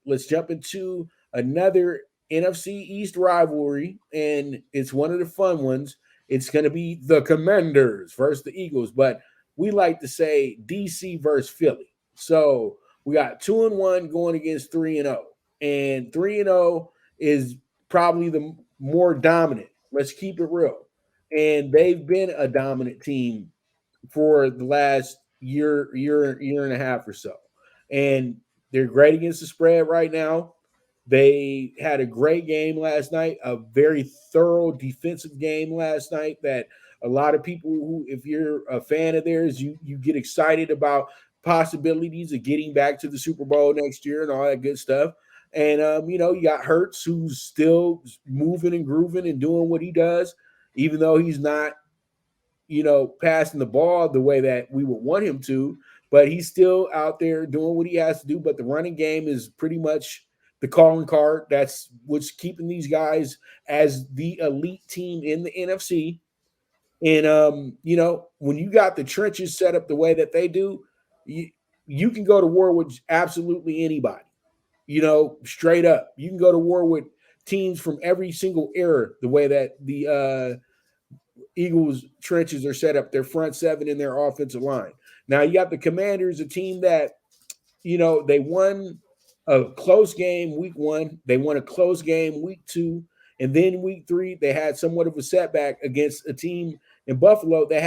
let's jump into another NFC East rivalry, and it's one of the fun ones. It's going to be the Commanders versus the Eagles, but we like to say DC versus Philly. So we got 2-1 going against 3-0, and 3-0 is probably the more dominant. Let's keep it real, and they've been a dominant team for the last year and a half or so, and they're great against the spread right now. They had a great game last night, a very thorough defensive game last night that a lot of people who, if you're a fan of theirs, you get excited about possibilities of getting back to the Super Bowl next year and all that good stuff. And you got Hurts, who's still moving and grooving and doing what he does, even though he's not passing the ball the way that we would want him to, but he's still out there doing what he has to do. But the running game is pretty much the calling card. That's what's keeping these guys as the elite team in the NFC. And when you got the trenches set up the way that they do, you can go to war with absolutely anybody. Straight up. You can go to war with teams from every single era the way that the Eagles trenches are set up, their front seven and their offensive line. Now you got the Commanders, a team that, they won a close game week 1. They won a close game week 2. And then week 3, they had somewhat of a setback against a team in Buffalo that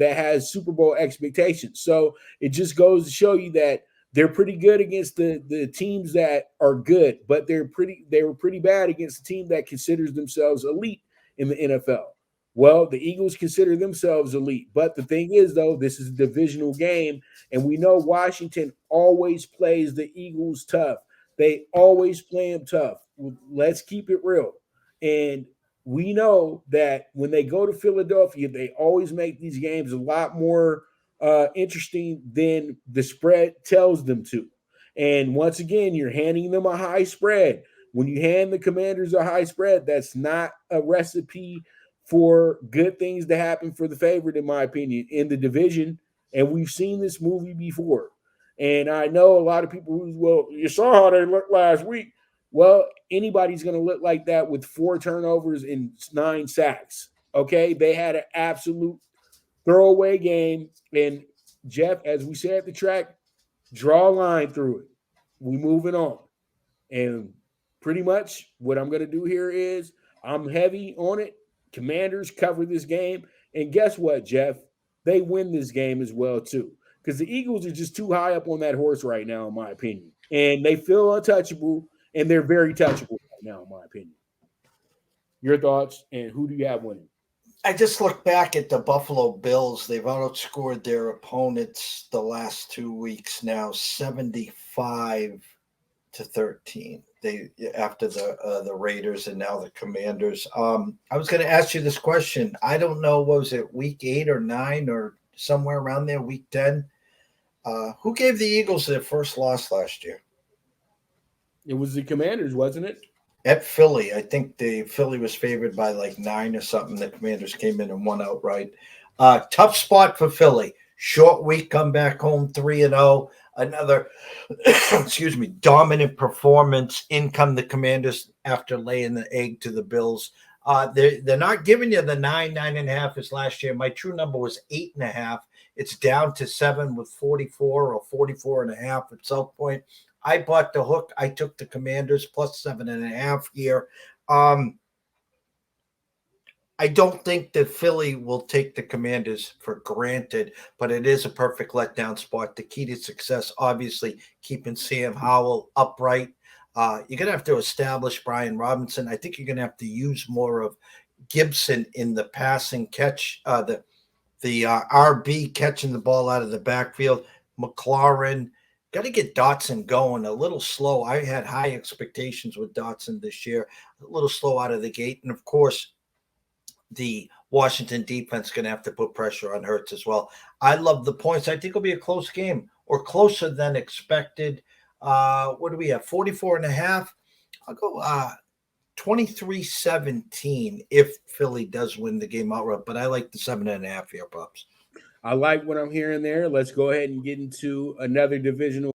has Super Bowl expectations. So it just goes to show you that they're pretty good against the teams that are good, but they were pretty bad against a team that considers themselves elite in the NFL. Well, the Eagles consider themselves elite. But the thing is, though, this is a divisional game, and we know Washington always plays the Eagles tough. They always play them tough. Let's keep it real. And we know that when they go to Philadelphia, they always make these games a lot more interesting than the spread tells them to. And once again, you're handing them a high spread. When you hand the Commanders a high spread, that's not a recipe for good things to happen for the favorite, in my opinion, in the division. And we've seen this movie before. And I know a lot of people you saw how they looked last week. Well, anybody's going to look like that with 4 turnovers and 9 sacks. Okay? They had an absolute throwaway game. And Jeff, as we say at the track, draw a line through it. We moving on. And pretty much what I'm going to do here is I'm heavy on it. Commanders cover this game. And guess what, Jeff? They win this game as well, too. Because the Eagles are just too high up on that horse right now, in my opinion. And they feel untouchable, and they're very touchable right now, in my opinion. Your thoughts, and who do you have winning? I just look back at the Buffalo Bills. They've outscored their opponents the last 2 weeks now, 75-13. After the Raiders and now the Commanders. I was going to ask you this question. I don't know, was it week 8 or 9 or somewhere around there, week 10? Who gave the Eagles their first loss last year? It was the Commanders, wasn't it? At Philly. I think the Philly was favored by like 9 or something. The Commanders came in and won outright. Tough spot for Philly. Short week, come back home 3-0. Another, dominant performance. In come the Commanders after laying the egg to the Bills. They're not giving you the 9.5 as last year. My true number was 8.5. It's down to 7 with 44 or 44.5 at South Point. I bought the hook. I took the Commanders plus 7.5 here. I don't think that Philly will take the Commanders for granted, but it is a perfect letdown spot. The key to success, obviously, keeping Sam Howell upright. You're going to have to establish Brian Robinson. I think you're going to have to use more of Gibson in the passing catch, the RB catching the ball out of the backfield. McLaurin, got to get Dotson going a little slow. I had high expectations with Dotson this year, a little slow out of the gate. And, of course, the Washington defense is going to have to put pressure on Hurts as well. I love the points. I think it'll be a close game or closer than expected. What do we have? 44.5. I'll go 23-17 if Philly does win the game outright, but I like the 7.5 here, Pops. I like what I'm hearing there. Let's go ahead and get into another divisional